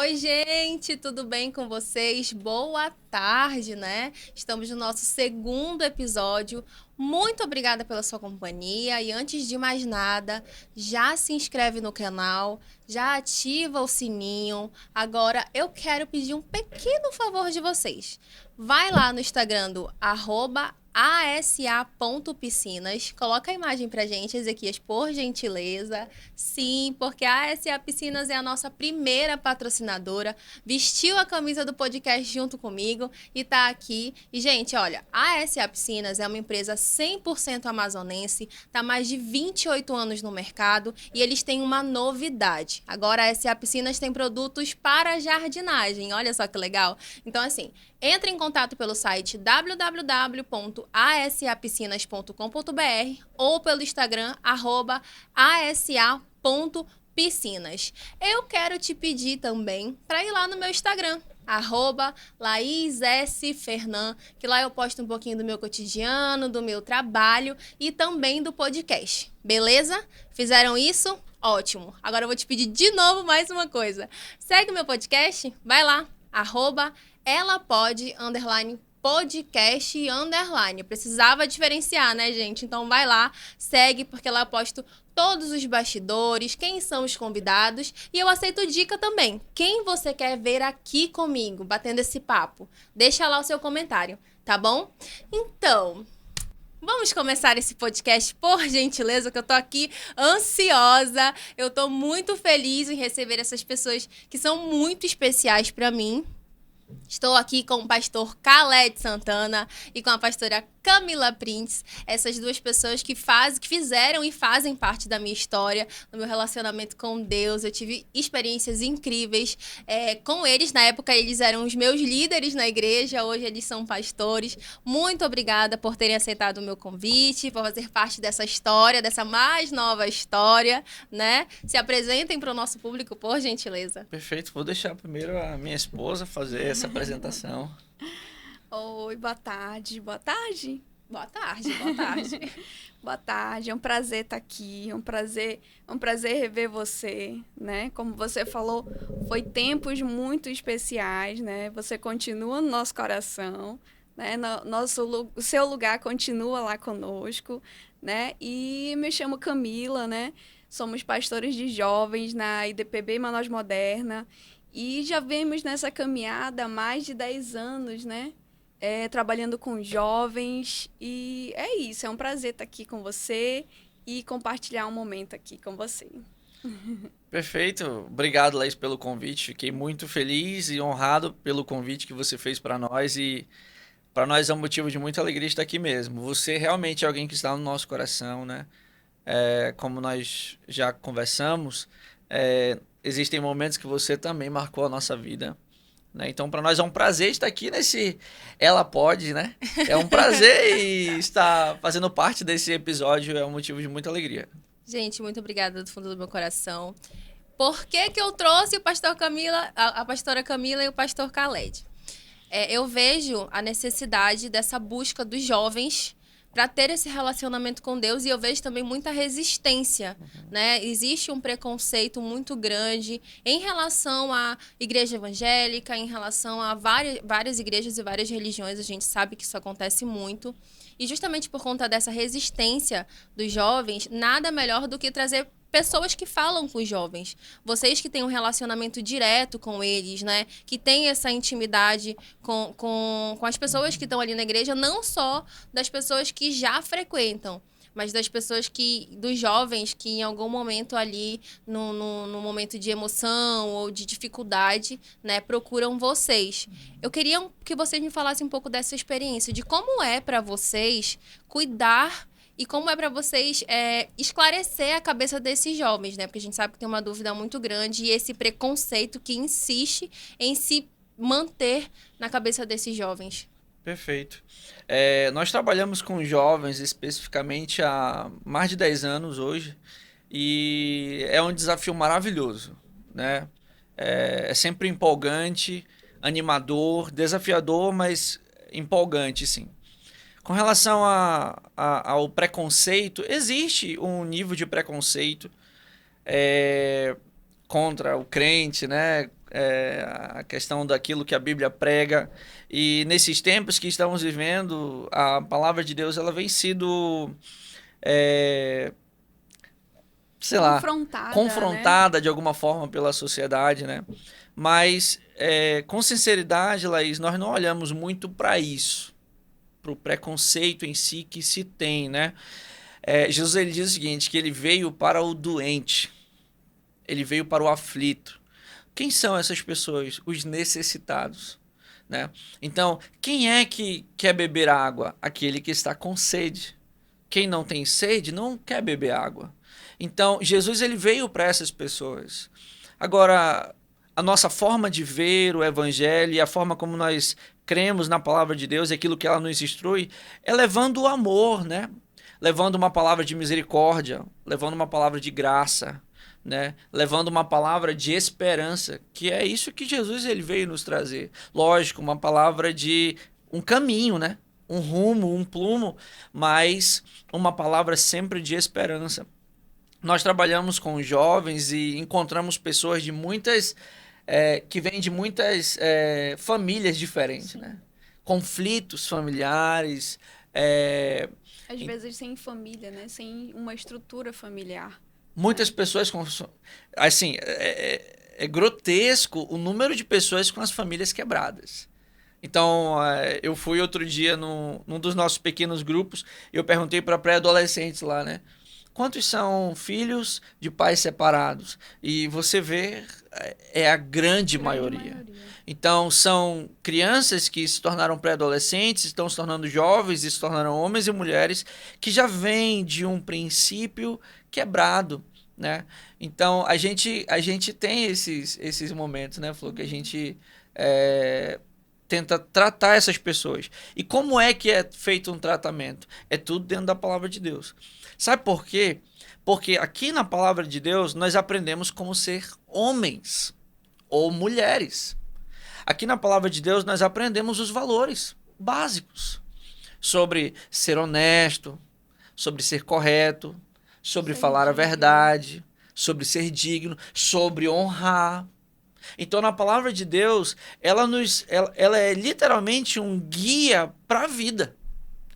Oi, gente, tudo bem com vocês? Boa tarde, né? Estamos no nosso segundo episódio. Muito obrigada pela sua companhia e antes de mais nada, já se inscreve no canal, já ativa o sininho. Agora eu quero pedir um pequeno favor de vocês. Vai lá no Instagram do @asa.piscinas, coloca a imagem pra gente, Ezequias, por gentileza. Sim, porque a ASA Piscinas é a nossa primeira patrocinadora, vestiu a camisa do podcast junto comigo e tá aqui. E, gente, olha, a ASA Piscinas é uma empresa 100% amazonense, tá há mais de 28 anos no mercado e eles têm uma novidade. Agora a ASA Piscinas tem produtos para jardinagem, olha só que legal. Então, assim, entre em contato pelo site www.asapiscinas.com.br ou pelo Instagram, @asa.piscinas. Eu quero te pedir também para ir lá no meu Instagram, @LaísSFernan, que lá eu posto um pouquinho do meu cotidiano, do meu trabalho e também do podcast. Beleza? Fizeram isso? Ótimo. Agora eu vou te pedir de novo mais uma coisa. Segue o meu podcast? Vai lá, @elapod_podcast_. Precisava diferenciar, né, gente? Então vai lá, segue, porque lá eu posto todos os bastidores, quem são os convidados e eu aceito dica também. Quem você quer ver aqui comigo, batendo esse papo? Deixa lá o seu comentário, tá bom? Então, vamos começar esse podcast, por gentileza, que eu tô aqui ansiosa. Eu tô muito feliz em receber essas pessoas que são muito especiais para mim. Estou aqui com o pastor Khaled Santana e com a pastora Camila Prince, essas duas pessoas que fizeram e fazem parte da minha história, do meu relacionamento com Deus. Eu tive experiências incríveis com eles. Na época, eles eram os meus líderes na igreja, hoje eles são pastores. Muito obrigada por terem aceitado o meu convite, por fazer parte dessa história, dessa mais nova história, né? Se apresentem para o nosso público, por gentileza. Perfeito, vou deixar primeiro a minha esposa fazer essa apresentação. Oi, boa tarde. Boa tarde. Boa tarde, boa tarde. Boa tarde, é um prazer estar aqui, é um prazer rever você, né? Como você falou, foi tempos muito especiais, né? Você continua no nosso coração, né? O seu lugar continua lá conosco, né? E me chamo Camila, né? Somos pastores de jovens na IDPB Manaus Moderna e já vemos nessa caminhada há mais de 10 anos, né? Trabalhando com jovens e é isso, é um prazer estar aqui com você e compartilhar um momento aqui com você. Perfeito, obrigado, Laís, pelo convite. Fiquei muito feliz e honrado pelo convite que você fez para nós e para nós é um motivo de muita alegria estar aqui mesmo. Você realmente é alguém que está no nosso coração, né? Como nós já conversamos, existem momentos que você também marcou a nossa vida. Né? Então, para nós é um prazer estar aqui nesse Ela Pode, né? É um prazer e estar fazendo parte desse episódio é um motivo de muita alegria. Gente, muito obrigada do fundo do meu coração. Por que que eu trouxe o pastor Camila, a pastora Camila e o pastor Khaled? Eu vejo a necessidade dessa busca dos jovens para ter esse relacionamento com Deus e eu vejo também muita resistência, né? Existe um preconceito muito grande em relação à igreja evangélica, em relação a várias igrejas e várias religiões, a gente sabe que isso acontece muito. E justamente por conta dessa resistência dos jovens, nada melhor do que trazer pessoas que falam com os jovens. Vocês que têm um relacionamento direto com eles, né? Que têm essa intimidade com as pessoas que estão ali na igreja, não só das pessoas que já frequentam, mas das pessoas dos jovens que em algum momento ali, no momento de emoção ou de dificuldade, né, procuram vocês. Eu queria que vocês me falassem um pouco dessa experiência, de como é para vocês cuidar e como é para vocês esclarecer a cabeça desses jovens, né? Porque a gente sabe que tem uma dúvida muito grande e esse preconceito que insiste em se manter na cabeça desses jovens. Perfeito. Nós trabalhamos com jovens especificamente há mais de 10 anos hoje e é um desafio maravilhoso, né? É sempre empolgante, animador, desafiador, mas empolgante, sim. Com relação ao preconceito, existe um nível de preconceito contra o crente, né? a questão daquilo que a Bíblia prega. E nesses tempos que estamos vivendo, a palavra de Deus ela vem sido, sei lá, confrontada, né, de alguma forma pela sociedade, né? Mas, com sinceridade, Laís, nós não olhamos muito para isso, para o preconceito em si que se tem, né? Jesus ele diz o seguinte, que ele veio para o doente, ele veio para o aflito. Quem são essas pessoas? Os necessitados, né? Então, quem é que quer beber água? Aquele que está com sede. Quem não tem sede não quer beber água. Então, Jesus ele veio para essas pessoas. Agora, a nossa forma de ver o evangelho e a forma como nós cremos na palavra de Deus e aquilo que ela nos instrui é levando o amor, né? Levando uma palavra de misericórdia, levando uma palavra de graça, né? Levando uma palavra de esperança, que é isso que Jesus ele veio nos trazer. Lógico, uma palavra de um caminho, né? Um rumo, um plumo, mas uma palavra sempre de esperança. Nós trabalhamos com jovens e encontramos pessoas de muitas que vêm de muitas famílias diferentes, né? Conflitos familiares. Às vezes sem família, né? Sem uma estrutura familiar. Muitas pessoas com... Assim, é grotesco o número de pessoas com as famílias quebradas. Então, eu fui outro dia num dos nossos pequenos grupos e eu perguntei para pré-adolescentes lá, né? Quantos são filhos de pais separados? E você vê, é a grande maioria. Então, são crianças que se tornaram pré-adolescentes, estão se tornando jovens e se tornaram homens e mulheres que já vêm de um princípio quebrado, né? Então, a gente tem esses momentos, né, Flor, que a gente tenta tratar essas pessoas. E como é que é feito um tratamento? É tudo dentro da palavra de Deus. Sabe por quê? Porque aqui na palavra de Deus nós aprendemos como ser homens ou mulheres. Aqui na palavra de Deus nós aprendemos os valores básicos sobre ser honesto, sobre ser correto, sobre falar a verdade, sobre ser digno, sobre honrar. Então, na palavra de Deus, ela é literalmente um guia para a vida.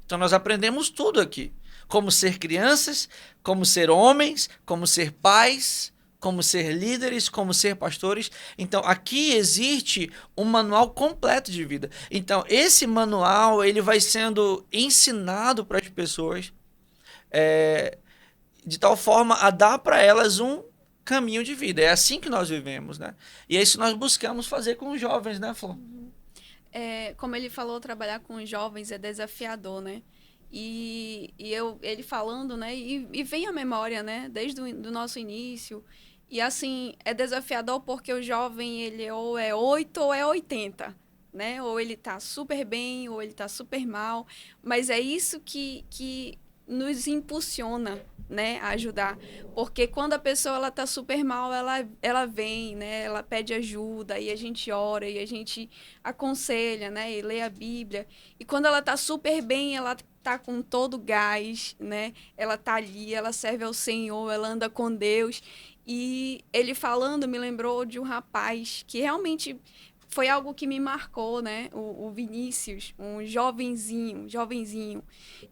Então, nós aprendemos tudo aqui. Como ser crianças, como ser homens, como ser pais, como ser líderes, como ser pastores. Então, aqui existe um manual completo de vida. Então, esse manual ele vai sendo ensinado para as pessoas de tal forma a dar para elas um caminho de vida. É assim que nós vivemos, né? E é isso que nós buscamos fazer com os jovens, né, Flor? Como ele falou, trabalhar com os jovens é desafiador, né? E ele falando, né? E vem a memória, né? Desde o nosso início. E assim, é desafiador porque o jovem, ele ou é 8 ou é 80, né? Ou ele tá super bem, ou ele tá super mal. Mas é isso que nos impulsiona, né, a ajudar. Porque quando a pessoa ela tá super mal, ela vem, né? Ela pede ajuda, e a gente ora, e a gente aconselha, né? E lê a Bíblia. E quando ela tá super bem, ela tá com todo gás, né? Ela tá ali, ela serve ao Senhor, ela anda com Deus. E ele falando me lembrou de um rapaz que realmente foi algo que me marcou, né? O Vinícius, um jovenzinho,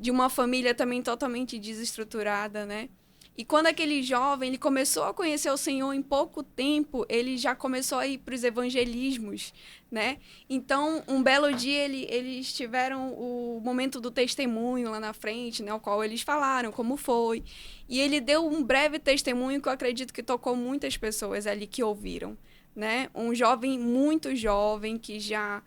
de uma família também totalmente desestruturada, né? E quando aquele jovem ele começou a conhecer o Senhor em pouco tempo, ele já começou a ir para os evangelismos, né? Então, um belo dia, eles tiveram o momento do testemunho lá na frente, né? O qual eles falaram como foi. E ele deu um breve testemunho que eu acredito que tocou muitas pessoas ali que ouviram, né? Um jovem muito jovem que já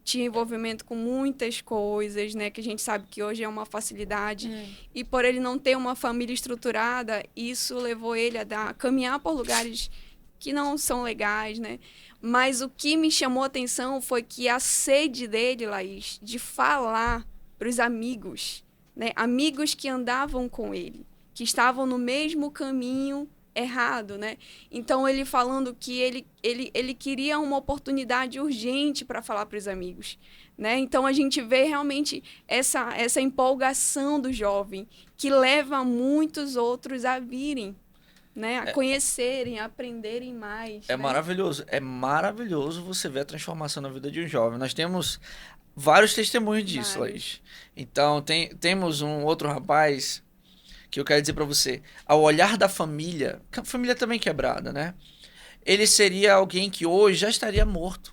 tinha envolvimento com muitas coisas, né? Que a gente sabe que hoje é uma facilidade. E por ele não ter uma família estruturada, isso levou ele a caminhar por lugares que não são legais, né? Mas o que me chamou a atenção foi que a sede dele, Laís, de falar para os amigos, né? Amigos que andavam com ele, que estavam no mesmo caminho errado, né? Então, ele falando que ele queria uma oportunidade urgente para falar para os amigos, né? Então, a gente vê realmente essa empolgação do jovem que leva muitos outros a virem, né? A conhecerem, a aprenderem mais. É né? maravilhoso. É maravilhoso você ver a transformação na vida de um jovem. Nós temos vários testemunhos disso, Vários. Laís. Então, temos um outro rapaz que eu quero dizer pra você. Ao olhar da família, que a família também quebrada, né? Ele seria alguém que hoje já estaria morto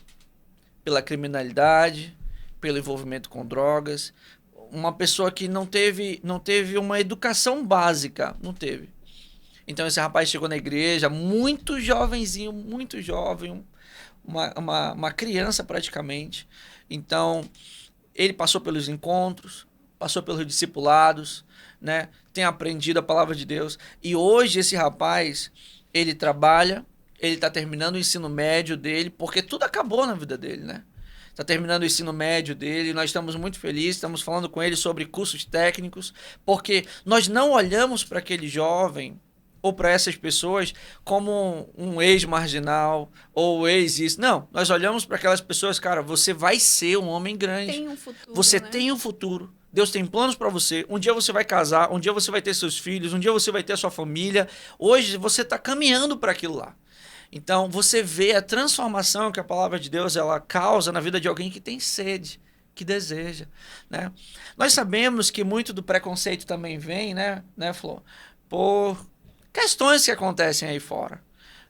pela criminalidade, pelo envolvimento com drogas. Uma pessoa que não teve uma educação básica. Não teve. Então esse rapaz chegou na igreja muito jovenzinho, muito jovem, uma criança praticamente. Então ele passou pelos encontros, passou pelos discipulados, né? Tem aprendido a palavra de Deus. E hoje esse rapaz, ele trabalha, ele está terminando o ensino médio dele, porque tudo acabou na vida dele, né? Está terminando o ensino médio dele, nós estamos muito felizes, estamos falando com ele sobre cursos técnicos, porque nós não olhamos para aquele jovem ou para essas pessoas como um ex-marginal ou ex isso. Não, nós olhamos para aquelas pessoas, cara, você vai ser um homem grande. Tem um futuro, Você né? tem um futuro. Deus tem planos para você. Um dia você vai casar, um dia você vai ter seus filhos, um dia você vai ter a sua família. Hoje você está caminhando para aquilo lá. Então você vê a transformação que a palavra de Deus ela causa na vida de alguém que tem sede, que deseja, né? Nós sabemos que muito do preconceito também vem, né, Flor? Por questões que acontecem aí fora,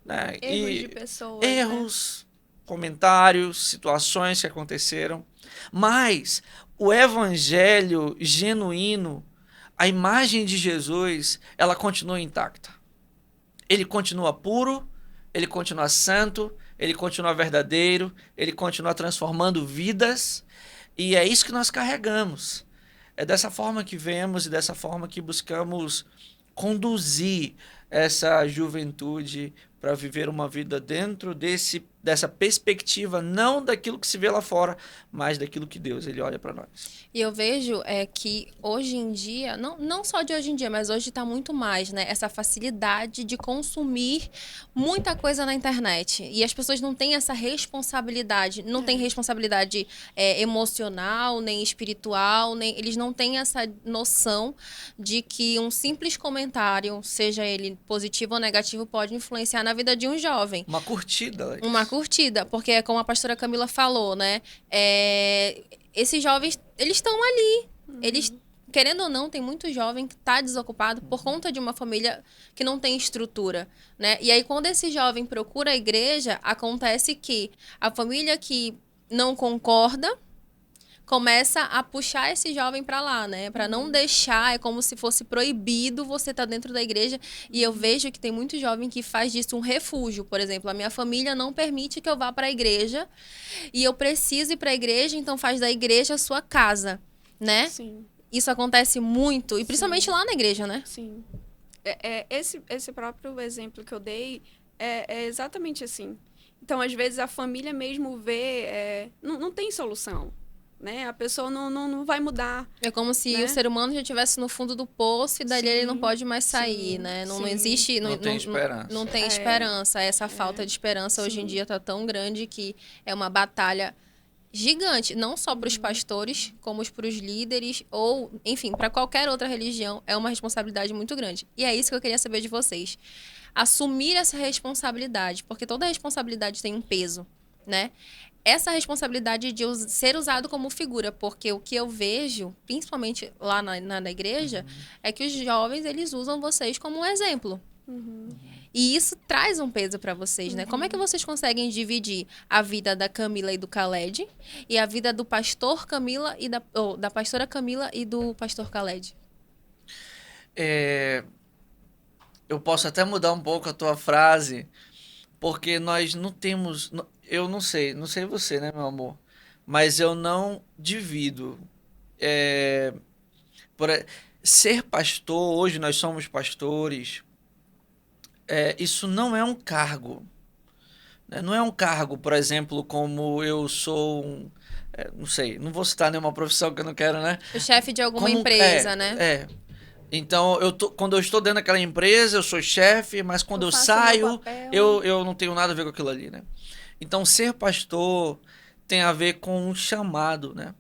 né? Erros de pessoas. Erros, comentários, situações que aconteceram. Mas o evangelho genuíno, a imagem de Jesus, ela continua intacta. Ele continua puro, ele continua santo, ele continua verdadeiro, ele continua transformando vidas, e é isso que nós carregamos. É dessa forma que vemos e dessa forma que buscamos conduzir essa juventude para viver uma vida dentro dessa perspectiva, não daquilo que se vê lá fora, mas daquilo que Deus ele olha para nós. E eu vejo que hoje em dia, não só de hoje em dia, mas hoje está muito mais, né? Essa facilidade de consumir muita coisa na internet. E as pessoas não têm essa responsabilidade, não têm responsabilidade emocional, nem espiritual, eles não têm essa noção de que um simples comentário, seja ele positivo ou negativo, pode influenciar na vida de um jovem. Uma curtida, Alex. Uma curtida, porque como a pastora Camila falou, né? Esses jovens, eles estão ali. Eles, querendo ou não, tem muito jovem que está desocupado por conta de uma família que não tem estrutura, né? E aí, quando esse jovem procura a igreja, acontece que a família que não concorda começa a puxar esse jovem para lá, né? Para não deixar, é como se fosse proibido você estar dentro da igreja. E eu vejo que tem muito jovem que faz disso um refúgio. Por exemplo, a minha família não permite que eu vá para a igreja e eu preciso ir para a igreja, então faz da igreja a sua casa, né? Sim. Isso acontece muito, e principalmente lá na igreja, né? Sim. Esse próprio exemplo que eu dei é exatamente assim. Então, às vezes, a família mesmo vê... não tem solução. Né? A pessoa não vai mudar. É como se né? o ser humano já estivesse no fundo do poço e dali ele não pode mais sair, sim, né? Não sim. existe... Não tem esperança. Não tem esperança. Essa falta de esperança hoje em dia está tão grande que é uma batalha gigante, não só para os pastores, como para os líderes, ou, enfim, para qualquer outra religião, é uma responsabilidade muito grande. E é isso que eu queria saber de vocês. Assumir essa responsabilidade, porque toda responsabilidade tem um peso, né? Essa responsabilidade de ser usado como figura, porque o que eu vejo, principalmente lá na igreja, é que os jovens, eles usam vocês como um exemplo. E isso traz um peso para vocês, né? Como é que vocês conseguem dividir a vida da Camila e do Khaled e a vida do pastor Camila e da pastora Camila e do pastor Khaled? Eu posso até mudar um pouco a tua frase, porque nós não temos... Eu não sei você, né, meu amor? Mas eu não divido. Ser pastor, hoje nós somos pastores, isso não é um cargo. Né? Não é um cargo, por exemplo, como eu sou não sei, não vou citar nenhuma profissão que eu não quero, né? O chefe de alguma empresa, né? Então, quando eu estou dentro daquela empresa, eu sou chefe, mas quando eu saio, eu não tenho nada a ver com aquilo ali, né? Então, ser pastor tem a ver com um chamado, né?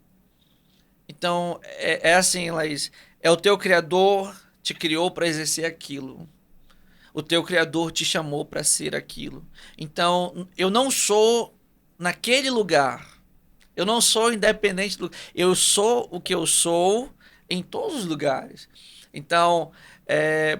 Então, é assim, Laís, o teu Criador te criou para exercer aquilo. O teu Criador te chamou para ser aquilo. Então, eu não sou naquele lugar. Eu não sou independente do... Eu sou o que eu sou em todos os lugares. Então,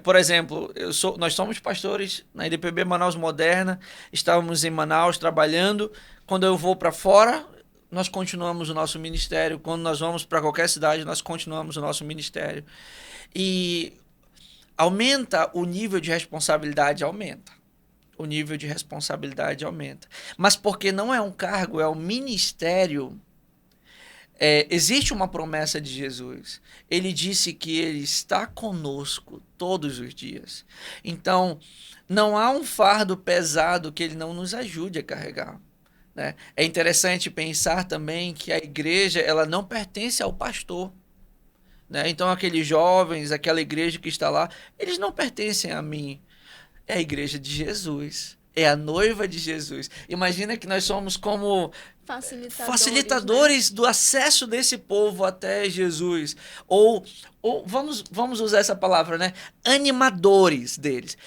por exemplo, nós somos pastores na IDPB Manaus Moderna, estávamos em Manaus trabalhando. Quando eu vou para fora, nós continuamos o nosso ministério. Quando nós vamos para qualquer cidade, nós continuamos o nosso ministério. E aumenta o nível de responsabilidade, aumenta. O nível de responsabilidade aumenta. Mas porque não é um cargo, é um ministério. Existe uma promessa de Jesus. Ele disse que ele está conosco todos os dias. Então, não há um fardo pesado que ele não nos ajude a carregar, né? É interessante pensar também que a igreja ela não pertence ao pastor, né? Então, aqueles jovens, aquela igreja que está lá, eles não pertencem a mim. É a igreja de Jesus. É a noiva de Jesus. Imagina que nós somos como facilitadores, né, do acesso desse povo até Jesus. Ou vamos usar essa palavra, né? Animadores deles.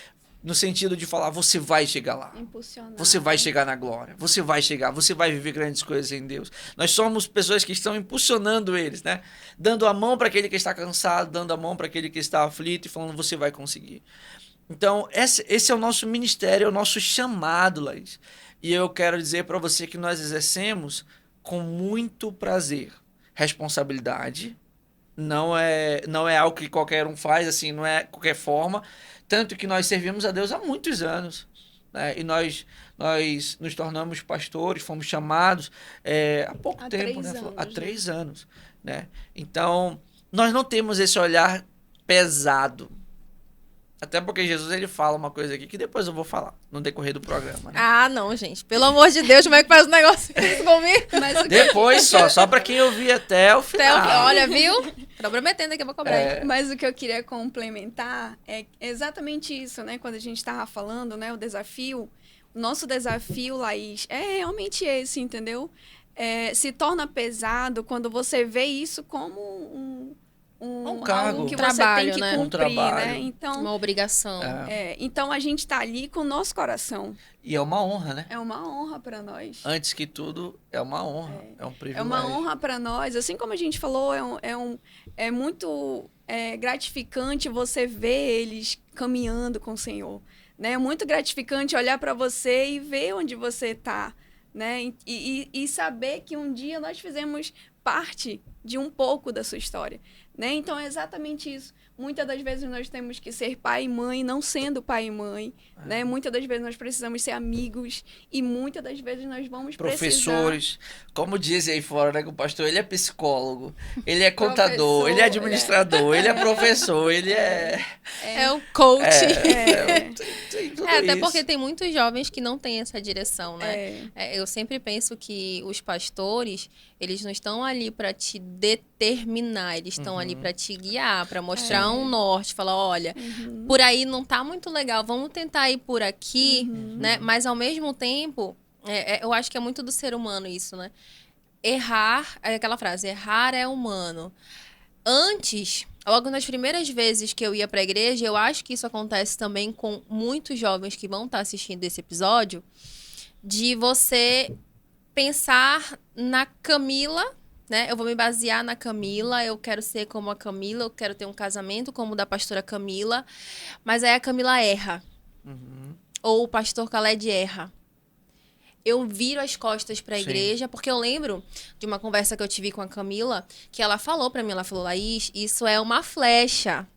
No sentido de falar, você vai chegar lá. Impulsionar. Você vai chegar na glória. Você vai viver grandes coisas em Deus. Nós somos pessoas que estão impulsionando eles, né? Dando a mão para aquele que está cansado, dando a mão para aquele que está aflito e falando, você vai conseguir. Então, esse é o nosso ministério, é o nosso chamado, Laís. E eu quero dizer para você que nós exercemos com muito prazer. Responsabilidade não é algo que qualquer um faz, assim, não é qualquer forma. Tanto que nós servimos a Deus há muitos anos, né? E nós nos tornamos pastores, fomos chamados há pouco tempo, né? Há 3 anos, né? Então, nós não temos esse olhar pesado. Até porque Jesus ele fala uma coisa aqui que depois eu vou falar no decorrer do programa, né? Ah, não, gente. Pelo amor de Deus, como é que faz o negócio comigo? Depois só pra quem ouvir até o final. Olha, viu? Tô prometendo que eu vou cobrar. Mas o que eu queria complementar é exatamente isso, né? Quando a gente estava falando, né? O nosso desafio, Laís, é realmente esse, entendeu? Se torna pesado quando você vê isso como um cargo, algo que trabalho, você tem que né? cumprir, né? Então, uma obrigação. Então a gente tá ali com o nosso coração. E é uma honra, né? É uma honra para nós. Antes que tudo, é uma honra, é um privilégio. É uma honra para nós. Assim como a gente falou, é muito gratificante você ver eles caminhando com o Senhor, né? É muito gratificante olhar para você e ver onde você tá, né? E saber que um dia nós fizemos parte de um pouco da sua história, né? Então é exatamente isso. Muitas das vezes nós temos que ser pai e mãe, não sendo pai e mãe, né? Muitas das vezes nós precisamos ser amigos e muitas das vezes nós vamos professores, como dizem aí fora, né? Que o pastor ele é psicólogo, ele é contador, ele é administrador, ele é professor, ele é o coach. Até porque tem muitos jovens que não têm essa direção, né? Eu sempre penso que os pastores, eles não estão ali para te determinar, eles estão ali para te guiar, para mostrar um norte, falar, olha, por aí não tá muito legal, vamos tentar ir por aqui, né? Mas ao mesmo tempo, eu acho que é muito do ser humano isso, né? Errar, é aquela frase, errar é humano. Antes, logo nas primeiras vezes que eu ia para a igreja, eu acho que isso acontece também com muitos jovens que vão estar assistindo esse episódio, de você pensar na Camila, né? Eu vou me basear na Camila, eu quero ser como a Camila, eu quero ter um casamento como o da pastora Camila, mas aí a Camila erra. Ou o pastor Khaled erra. Eu viro as costas para a igreja, porque eu lembro de uma conversa que eu tive com a Camila, que ela falou para mim, ela falou, Laís, isso é uma flecha.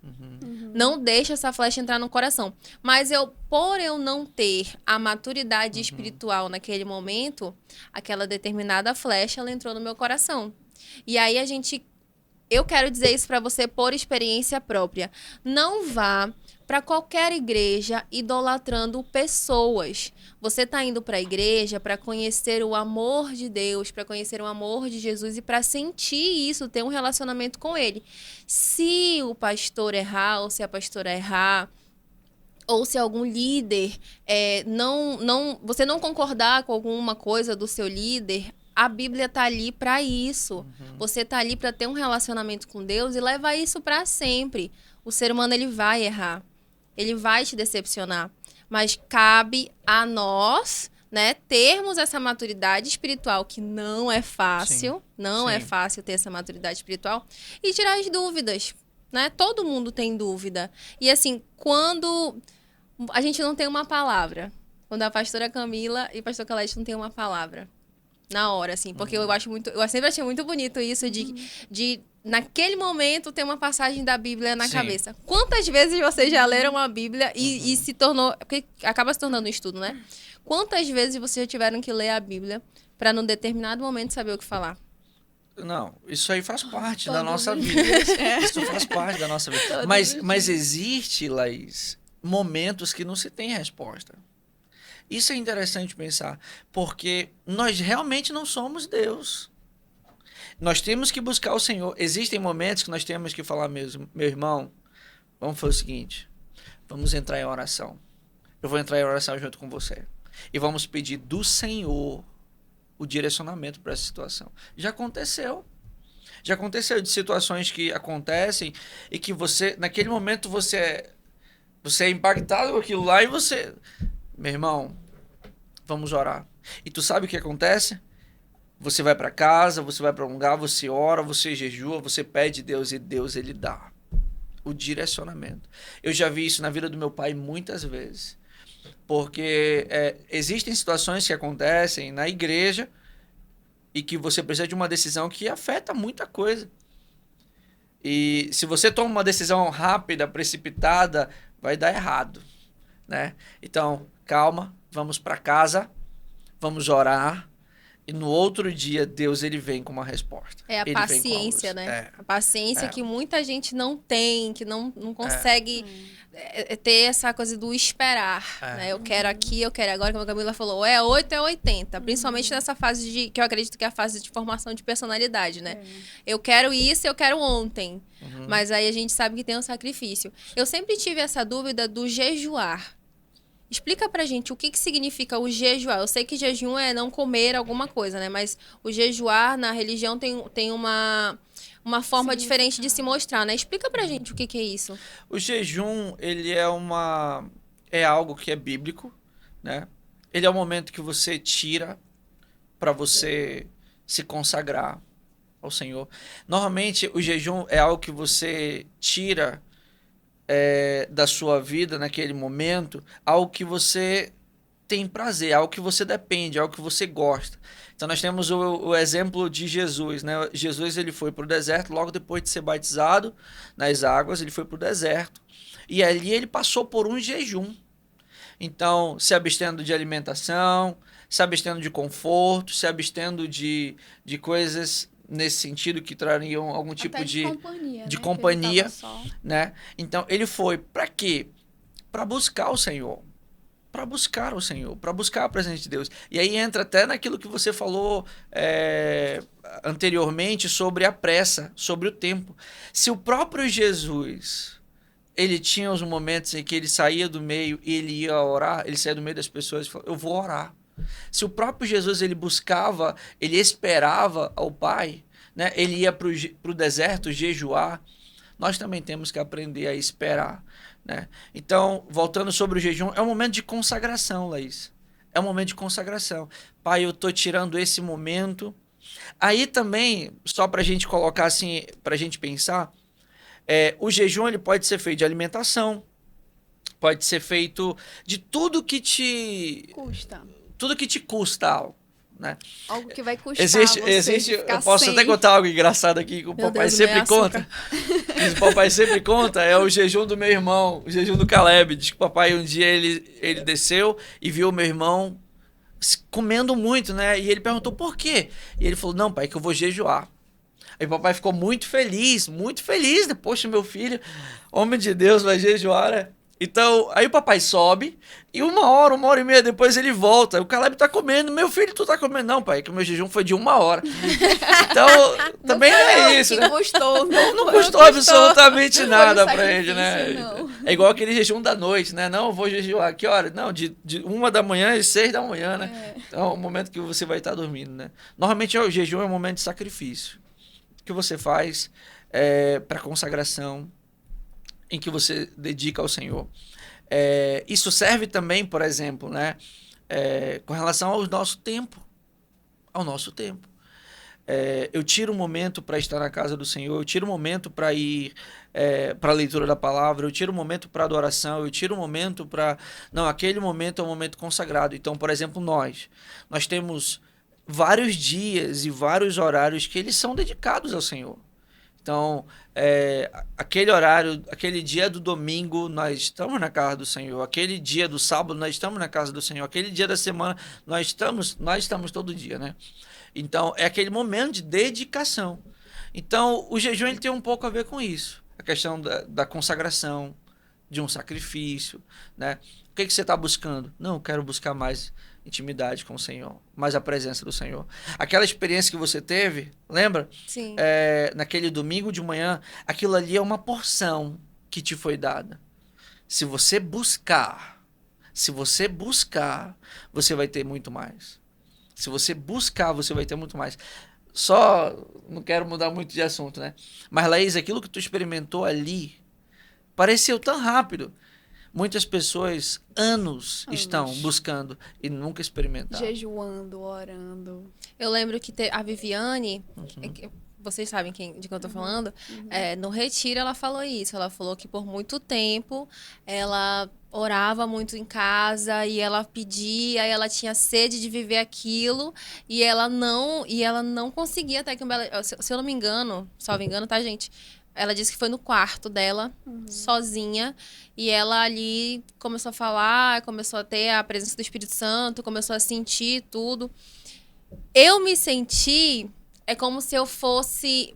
Não deixa essa flecha entrar no coração. Mas por eu não ter a maturidade espiritual naquele momento, aquela determinada flecha, ela entrou no meu coração. E aí eu quero dizer isso para você por experiência própria. Não vá para qualquer igreja idolatrando pessoas. Você está indo para a igreja para conhecer o amor de Deus, para conhecer o amor de Jesus e para sentir isso, ter um relacionamento com Ele. Se o pastor errar ou se a pastora errar, ou se algum líder você não concordar com alguma coisa do seu líder, a Bíblia está ali para isso. Você está ali para ter um relacionamento com Deus e levar isso para sempre. O ser humano ele vai errar. ele vai te decepcionar. Mas cabe a nós, né, termos essa maturidade espiritual, que não é fácil, é fácil ter essa maturidade espiritual, e tirar as dúvidas, né? Todo mundo tem dúvida. E assim, quando a gente não tem uma palavra, quando a pastora Camila e o pastor Calete não tem uma palavra, na hora, assim, porque eu sempre achei muito bonito isso de naquele momento ter uma passagem da Bíblia na cabeça. Quantas vezes vocês já leram a Bíblia e se tornou, porque acaba se tornando um estudo, né? Quantas vezes vocês já tiveram que ler a Bíblia para num determinado momento saber o que falar? Não, isso aí faz parte da nossa vida. Isso faz parte da nossa vida. Mas existe, Laís, momentos que não se tem resposta. Isso é interessante pensar, porque nós realmente não somos Deus. Nós temos que buscar o Senhor. Existem momentos que nós temos que falar mesmo, meu irmão, vamos fazer o seguinte, vamos entrar em oração. Eu vou entrar em oração junto com você. E vamos pedir do Senhor o direcionamento para essa situação. Já aconteceu. Já aconteceu de situações que acontecem e que você, naquele momento, você é impactado com aquilo lá e você... Meu irmão, vamos orar. E tu sabe o que acontece? Você vai para casa, você vai para um lugar, você ora, você jejua, você pede Deus e Deus, ele dá o direcionamento. Eu já vi isso na vida do meu pai muitas vezes. Porque existem situações que acontecem na igreja e que você precisa de uma decisão que afeta muita coisa. E se você toma uma decisão rápida, precipitada, vai dar errado, né? Então, calma, vamos para casa, vamos orar. E no outro dia, Deus ele vem com uma resposta. É a ele paciência, né? A paciência que muita gente não tem, que não consegue ter essa coisa do esperar. Né? Eu quero aqui, eu quero agora, como a Camila falou, ou é 8 ou é 80. Principalmente nessa fase que eu acredito que é a fase de formação de personalidade, né? Eu quero isso, eu quero ontem. Mas aí a gente sabe que tem um sacrifício. Eu sempre tive essa dúvida do jejuar. Explica pra gente o que significa o jejuar. Eu sei que jejum é não comer alguma coisa, né? Mas o jejuar na religião tem uma forma diferente de se mostrar, né? Explica pra gente o que é isso. O jejum, ele é algo que é bíblico, né? Ele é o momento que você tira para você se consagrar ao Senhor. Normalmente, o jejum é algo que você tira da sua vida naquele momento, algo que você tem prazer, algo que você depende, algo que você gosta. Então nós temos o exemplo de Jesus, né? Jesus ele foi para o deserto logo depois de ser batizado nas águas, ele foi para o deserto e ali ele passou por um jejum. Então se abstendo de alimentação, se abstendo de conforto, se abstendo de coisas nesse sentido que trariam algum tipo até de companhia, né? Então ele foi para quê? Para buscar o Senhor. Para buscar o Senhor, para buscar a presença de Deus. E aí entra até naquilo que você falou anteriormente sobre a pressa, sobre o tempo. Se o próprio Jesus, ele tinha os momentos em que ele saía do meio e ele ia orar, ele saía do meio das pessoas e falou, eu vou orar. Se o próprio Jesus, ele buscava, ele esperava ao Pai, né? Ele ia para o deserto jejuar, nós também temos que aprender a esperar. Né? Então, voltando sobre o jejum, é um momento de consagração, Laís. É um momento de consagração. Pai, eu estou tirando esse momento. Aí também, só para a gente colocar assim, para a gente pensar, o jejum ele pode ser feito de alimentação, pode ser feito de tudo que te custa algo. Né? Algo que vai custar existe eu posso até contar algo engraçado aqui que o papai sempre conta. O papai sempre conta, é o jejum do meu irmão, o jejum do Caleb. Diz que o papai um dia ele desceu e viu o meu irmão comendo muito, né? E ele perguntou por quê? E ele falou, não, pai, que eu vou jejuar. Aí o papai ficou muito feliz, né? Poxa, meu filho, homem de Deus, vai jejuar, né? Então, aí o papai sobe e uma hora e meia depois ele volta. O Caleb tá comendo. Meu filho, tu tá comendo? Não, pai, que o meu jejum foi de 1 hora. Então, também é isso, né? Não custou absolutamente nada pra ele, né? Não. É igual aquele jejum da noite, né? Não, eu vou jejuar. Que hora? Não, de 1 da manhã às 6 da manhã, né? Então, é o momento que você vai estar dormindo, né? Normalmente, o jejum é um momento de sacrifício. Que você faz para consagração. em que você dedica ao Senhor. Isso serve também, por exemplo, né, com relação ao nosso tempo. Ao nosso tempo. Eu tiro um momento para estar na casa do Senhor, eu tiro um momento para ir para a leitura da palavra, eu tiro um momento para adoração, eu tiro um momento para... Não, aquele momento é um momento consagrado. Então, por exemplo, nós temos vários dias e vários horários que eles são dedicados ao Senhor. Então, aquele horário, aquele dia do domingo, nós estamos na casa do Senhor. Aquele dia do sábado, nós estamos na casa do Senhor. Aquele dia da semana, nós estamos todo dia, né? Então, é aquele momento de dedicação. Então, o jejum ele tem um pouco a ver com isso. A questão da consagração, de um sacrifício, né? O que você está buscando? Não, eu quero buscar mais intimidade com o Senhor, mais a presença do Senhor. Aquela experiência que você teve, lembra? Sim. Naquele domingo de manhã, aquilo ali é uma porção que te foi dada. Se você buscar, você vai ter muito mais. Se você buscar, você vai ter muito mais. Só, não quero mudar muito de assunto, né? Mas, Laís, aquilo que tu experimentou ali pareceu tão rápido. Muitas pessoas, anos estão buscando e nunca experimentaram. Jejuando, orando. Eu lembro que a Viviane, vocês sabem de quem eu tô falando, no retiro ela falou isso. Ela falou que por muito tempo ela orava muito em casa e ela pedia, e ela tinha sede de viver aquilo e ela não conseguia até que se eu não me engano, salvo engano, tá, gente? Ela disse que foi no quarto dela, sozinha, e ela ali começou a falar, começou a ter a presença do Espírito Santo, começou a sentir tudo. Eu me senti... É como se eu fosse...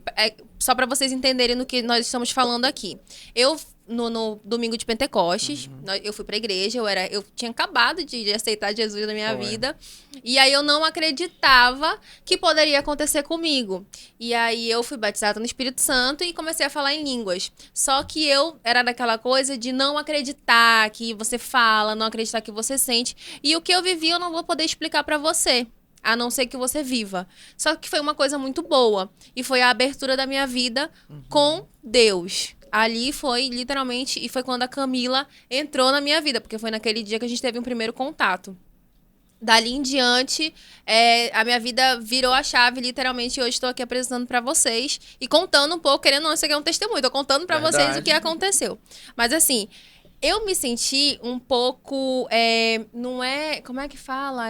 só para vocês entenderem no que nós estamos falando aqui. Eu, no domingo de Pentecostes, eu fui para a igreja, eu tinha acabado de aceitar Jesus na minha vida. E aí eu não acreditava que poderia acontecer comigo. E aí eu fui batizada no Espírito Santo e comecei a falar em línguas. Só que eu era daquela coisa de não acreditar que você fala, não acreditar que você sente. E o que eu vivi eu não vou poder explicar para você, a não ser que você viva. Só que foi uma coisa muito boa. E foi a abertura da minha vida com Deus. Ali foi, literalmente, e foi quando a Camila entrou na minha vida. Porque foi naquele dia que a gente teve um primeiro contato. Dali em diante, a minha vida virou a chave, literalmente. E hoje estou aqui apresentando para vocês. E contando um pouco, querendo ou não, isso aqui é um testemunho. Estou contando para vocês o que aconteceu. Mas assim... Eu me senti um pouco... não é... Como é que fala?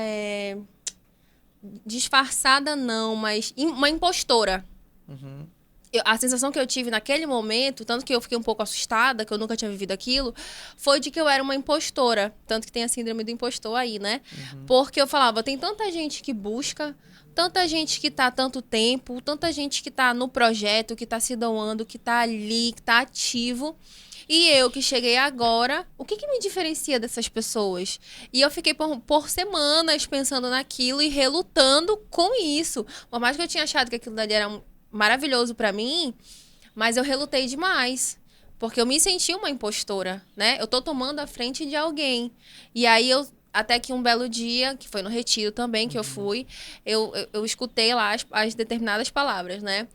Disfarçada não, mas uma impostora. A sensação que eu tive naquele momento, tanto que eu fiquei um pouco assustada, que eu nunca tinha vivido aquilo, foi de que eu era uma impostora. Tanto que tem a síndrome do impostor aí, né? Porque eu falava, tem tanta gente que busca, tanta gente que tá há tanto tempo, tanta gente que tá no projeto, que tá se doando, que tá ali, que tá ativo. E eu que cheguei agora, o que me diferencia dessas pessoas? E eu fiquei por semanas pensando naquilo e relutando com isso. Por mais que eu tinha achado que aquilo dali era maravilhoso pra mim, mas eu relutei demais. Porque eu me senti uma impostora, né? Eu tô tomando a frente de alguém. E aí até que um belo dia, que foi no retiro também, que eu fui, eu escutei lá as determinadas palavras, né?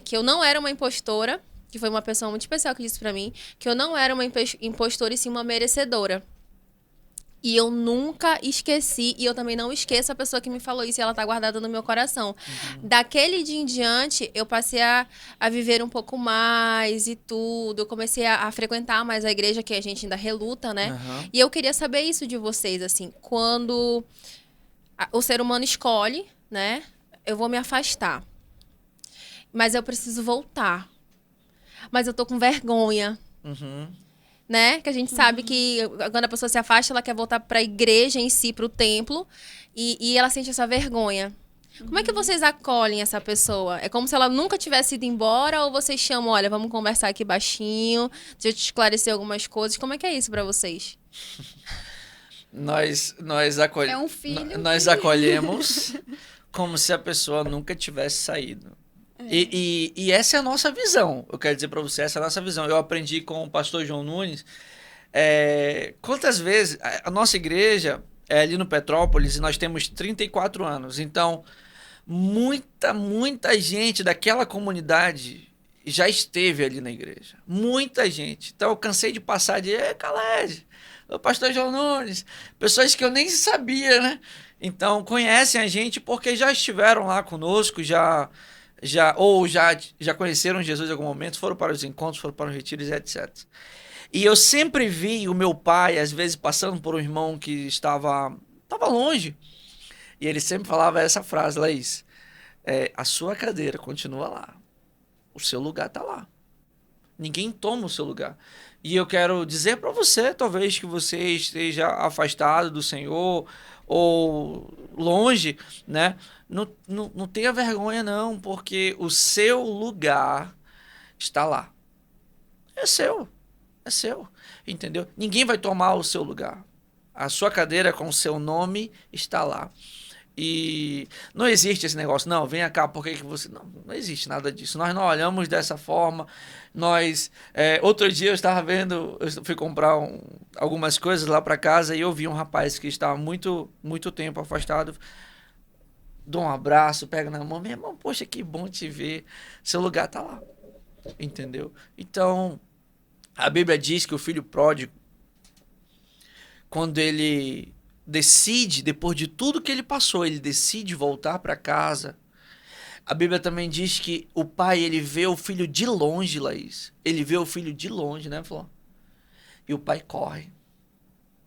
Que eu não era uma impostora, que foi uma pessoa muito especial que disse pra mim, que eu não era uma impostora e sim uma merecedora. E eu nunca esqueci, e eu também não esqueço a pessoa que me falou isso, e ela tá guardada no meu coração. Daquele dia em diante, eu passei a viver um pouco mais e tudo. Eu comecei a frequentar mais a igreja, que a gente ainda reluta, né? E eu queria saber isso de vocês, assim, quando o ser humano escolhe, né? Eu vou me afastar. Mas eu preciso voltar. Mas eu tô com vergonha. Né? Que a gente sabe que quando a pessoa se afasta, ela quer voltar para a igreja em si, para o templo, e ela sente essa vergonha. Como é que vocês acolhem essa pessoa? É como se ela nunca tivesse ido embora, ou vocês chamam, olha, vamos conversar aqui baixinho, deixa eu te esclarecer algumas coisas. Como é que é isso para vocês? Nós É um filho. Nós acolhemos como se a pessoa nunca tivesse saído. E essa é a nossa visão. Eu quero dizer para você, essa é a nossa visão. Eu aprendi com o pastor João Nunes. Quantas vezes... A nossa igreja é ali no Petrópolis e nós temos 34 anos. Então, muita gente daquela comunidade já esteve ali na igreja. Muita gente. Então eu cansei de passar de Khaled, o pastor João Nunes, pessoas que eu nem sabia, né? Então conhecem a gente porque já estiveram lá conosco, já conheceram Jesus em algum momento, foram para os encontros, foram para os retiros, etc. E eu sempre vi o meu pai, às vezes, passando por um irmão que estava longe. E ele sempre falava essa frase, Laís, a sua cadeira continua lá. O seu lugar está lá. Ninguém toma o seu lugar. E eu quero dizer para você, talvez que você esteja afastado do Senhor ou longe, né? Não tenha vergonha não, porque o seu lugar está lá. É seu. É seu. Entendeu? Ninguém vai tomar o seu lugar. A sua cadeira com o seu nome está lá. E não existe esse negócio, não, venha cá, por que você... Não existe nada disso. Nós não olhamos dessa forma. Outro dia eu fui comprar algumas coisas lá para casa e eu vi um rapaz que estava muito tempo afastado. Dou um abraço, pega na mão, meu irmão, poxa, que bom te ver. Seu lugar tá lá. Entendeu? Então, a Bíblia diz que o filho pródigo, quando ele decide, depois de tudo que ele passou, ele decide voltar para casa. A Bíblia também diz que o pai, ele vê o filho de longe, Laís. Ele vê o filho de longe, né, Flor? E o pai corre,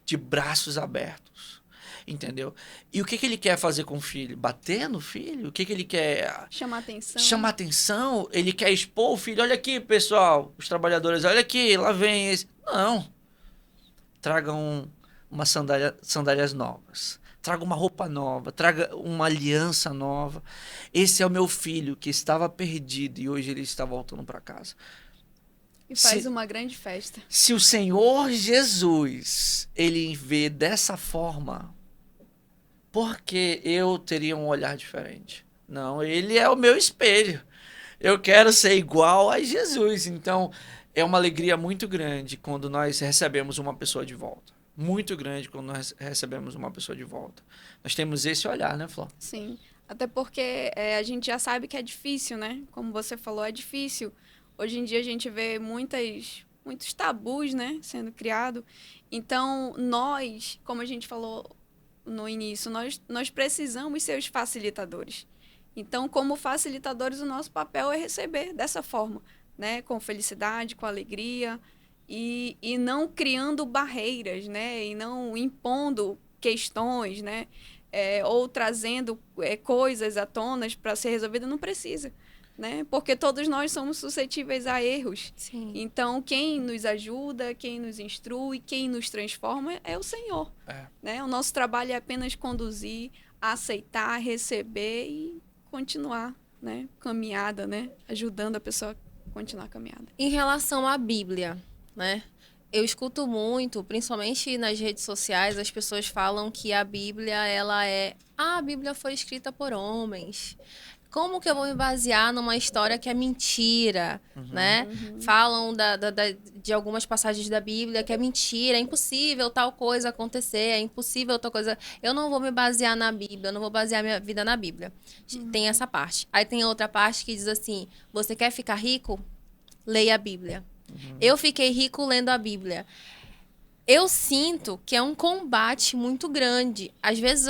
de braços abertos. Entendeu? E o que ele quer fazer com o filho? Bater no filho? O que ele quer? Chamar atenção. Chamar atenção? Ele quer expor o filho? Olha aqui, pessoal, os trabalhadores, olha aqui, lá vem esse. Não. Tragam umas sandálias novas. Traga uma roupa nova. Traga uma aliança nova. Esse é o meu filho que estava perdido e hoje ele está voltando para casa. E faz uma grande festa. Se o Senhor Jesus, ele vê dessa forma, por que eu teria um olhar diferente? Não, ele é o meu espelho. Eu quero ser igual a Jesus. Então, é uma alegria muito grande quando nós recebemos uma pessoa de volta. Muito grande quando nós recebemos uma pessoa de volta. Nós temos esse olhar, né, Flor? Sim, até porque a gente já sabe que é difícil, né? Como você falou, é difícil. Hoje em dia a gente vê muitos tabus, né, sendo criado. Então, nós, como a gente falou no início, nós precisamos ser os facilitadores. Então, como facilitadores, o nosso papel é receber dessa forma, né? Com felicidade, com alegria, e não criando barreiras, né? E não impondo questões, né? Ou trazendo coisas à tona para ser resolvida, não precisa, né? Porque todos nós somos suscetíveis a erros. Sim. Então, quem nos ajuda, quem nos instrui, quem nos transforma é o Senhor. Né? O nosso trabalho é apenas conduzir, aceitar, receber e continuar, né? Caminhada, né? Ajudando a pessoa a continuar a caminhada. Em relação à Bíblia, né? Eu escuto muito, principalmente nas redes sociais, as pessoas falam que a Bíblia, a Bíblia foi escrita por homens. Como que eu vou me basear numa história que é mentira, né? Falam de algumas passagens da Bíblia que é mentira, é impossível tal coisa acontecer, é impossível tal coisa... Eu não vou me basear na Bíblia, eu não vou basear minha vida na Bíblia. Tem essa parte. Aí tem outra parte que diz assim, você quer ficar rico? Leia a Bíblia. Eu fiquei rico lendo a Bíblia. Eu sinto que é um combate muito grande. Às vezes,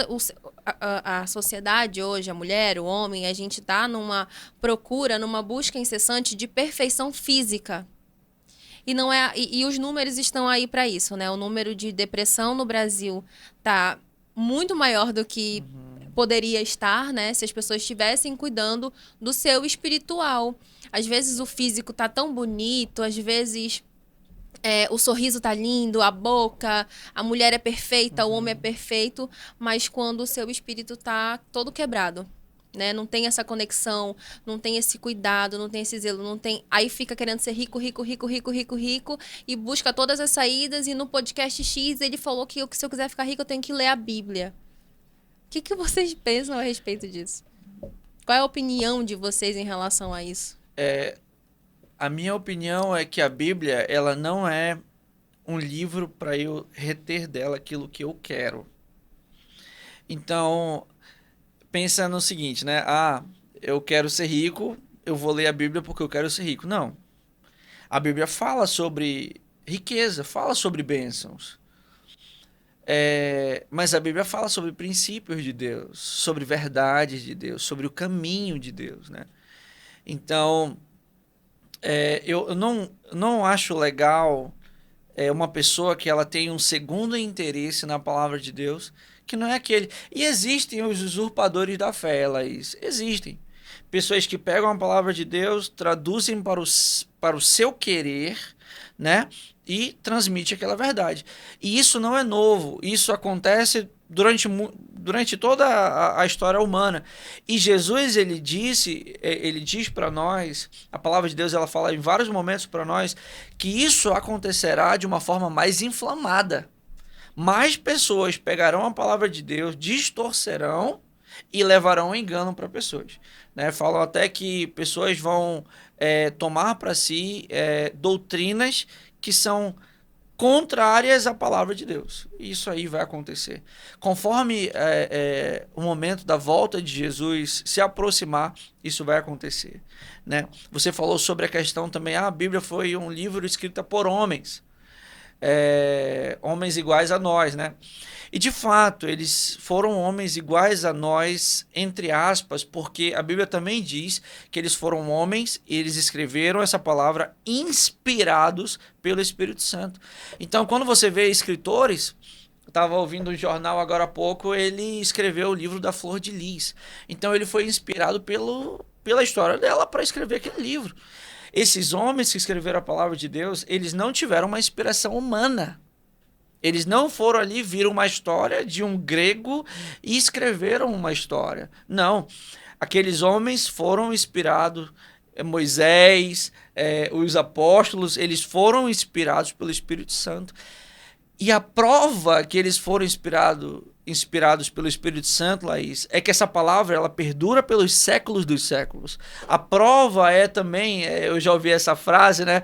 a sociedade hoje, a mulher, o homem, a gente tá numa procura, numa busca incessante de perfeição física. E não é, e os números estão aí para isso, né? O número de depressão no Brasil tá muito maior do que poderia estar, né? Se as pessoas estivessem cuidando do seu espiritual. Às vezes o físico tá tão bonito, às vezes o sorriso tá lindo, a boca, a mulher é perfeita, o homem é perfeito, mas quando o seu espírito tá todo quebrado, né? Não tem essa conexão, não tem esse cuidado, não tem esse zelo, não tem... Aí fica querendo ser rico e busca todas as saídas, e no podcast X ele falou que se eu quiser ficar rico eu tenho que ler a Bíblia. O que vocês pensam a respeito disso? Qual é a opinião de vocês em relação a isso? A minha opinião é que a Bíblia, ela não é um livro para eu reter dela aquilo que eu quero. Então, pensa no seguinte, né? Eu quero ser rico, eu vou ler a Bíblia porque eu quero ser rico. Não. A Bíblia fala sobre riqueza, fala sobre bênçãos. Mas a Bíblia fala sobre princípios de Deus, sobre verdades de Deus, sobre o caminho de Deus, né? Então, eu não acho legal uma pessoa que ela tem um segundo interesse na palavra de Deus, que não é aquele. E existem os usurpadores da fé, Laís. Existem. Pessoas que pegam a palavra de Deus, traduzem para o seu querer, né? E transmite aquela verdade. E isso não é novo. Isso acontece durante toda a história humana. E Jesus, ele diz para nós, a palavra de Deus, ela fala em vários momentos para nós, que isso acontecerá de uma forma mais inflamada. Mais pessoas pegarão a palavra de Deus, distorcerão e levarão engano para pessoas, né? Falam até que pessoas vão tomar para si doutrinas que são contrárias à palavra de Deus. Isso aí vai acontecer. Conforme o momento da volta de Jesus se aproximar, isso vai acontecer, né? Você falou sobre a questão também, a Bíblia foi um livro escrito por homens. Homens iguais a nós, né? E de fato, eles foram homens iguais a nós, entre aspas, porque a Bíblia também diz que eles foram homens e eles escreveram essa palavra inspirados pelo Espírito Santo. Então, quando você vê escritores, eu estava ouvindo um jornal agora há pouco, ele escreveu o livro da Flor de Lis. Então, ele foi inspirado pela história dela para escrever aquele livro. Esses homens que escreveram a palavra de Deus, eles não tiveram uma inspiração humana. Eles não foram ali, viram uma história de um grego e escreveram uma história. Não. Aqueles homens foram inspirados, Moisés, os apóstolos, eles foram inspirados pelo Espírito Santo. E a prova que eles foram inspirados pelo Espírito Santo, Laís, é que essa palavra ela perdura pelos séculos dos séculos. A prova também, eu já ouvi essa frase, né?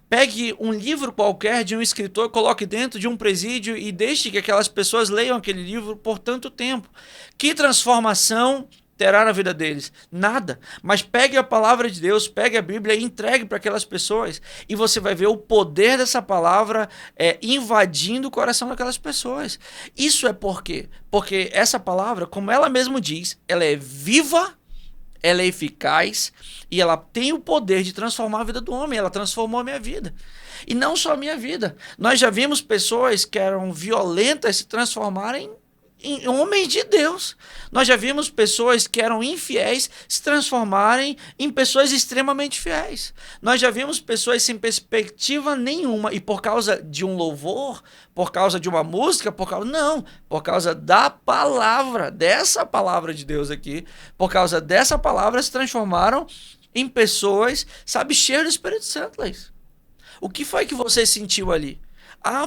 Pegue um livro qualquer de um escritor, coloque dentro de um presídio e deixe que aquelas pessoas leiam aquele livro por tanto tempo. Que transformação terá na vida deles? Nada. Mas pegue a palavra de Deus, pegue a Bíblia e entregue para aquelas pessoas e você vai ver o poder dessa palavra invadindo o coração daquelas pessoas. Isso é por quê? Porque essa palavra, como ela mesmo diz, ela é viva, ela é eficaz e ela tem o poder de transformar a vida do homem. Ela transformou a minha vida. E não só a minha vida. Nós já vimos pessoas que eram violentas se transformarem em homens de Deus. Nós já vimos pessoas que eram infiéis se transformarem em pessoas extremamente fiéis. Nós já vimos pessoas sem perspectiva nenhuma e por causa de um louvor, por causa de uma música, por causa da palavra, dessa palavra de Deus aqui, por causa dessa palavra se transformaram em pessoas, sabe, cheias do Espírito Santo, Laís. O que foi que você sentiu ali?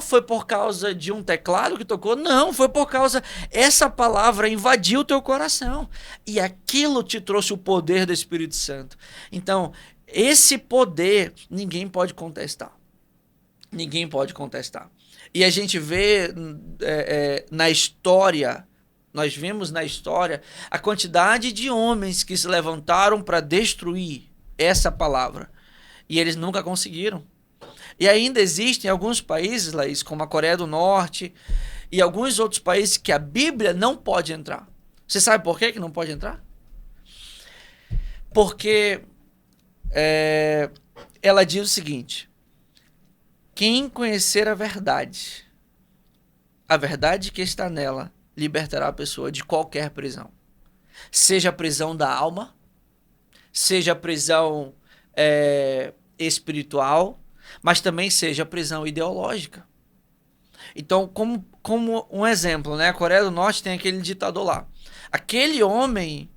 Foi por causa de um teclado que tocou? Não, foi por causa... Essa palavra invadiu o teu coração. E aquilo te trouxe o poder do Espírito Santo. Então, esse poder, ninguém pode contestar. Ninguém pode contestar. E a gente vê na história... Nós vemos na história a quantidade de homens que se levantaram para destruir essa palavra. E eles nunca conseguiram. E ainda existem alguns países, Laís, como a Coreia do Norte e alguns outros países que a Bíblia não pode entrar. Você sabe por que não pode entrar? Porque ela diz o seguinte: quem conhecer a verdade que está nela, libertará a pessoa de qualquer prisão. Seja a prisão da alma, seja a prisão espiritual, mas também seja a prisão ideológica. Então, como um exemplo, né? A Coreia do Norte tem aquele ditador lá. Aquele homem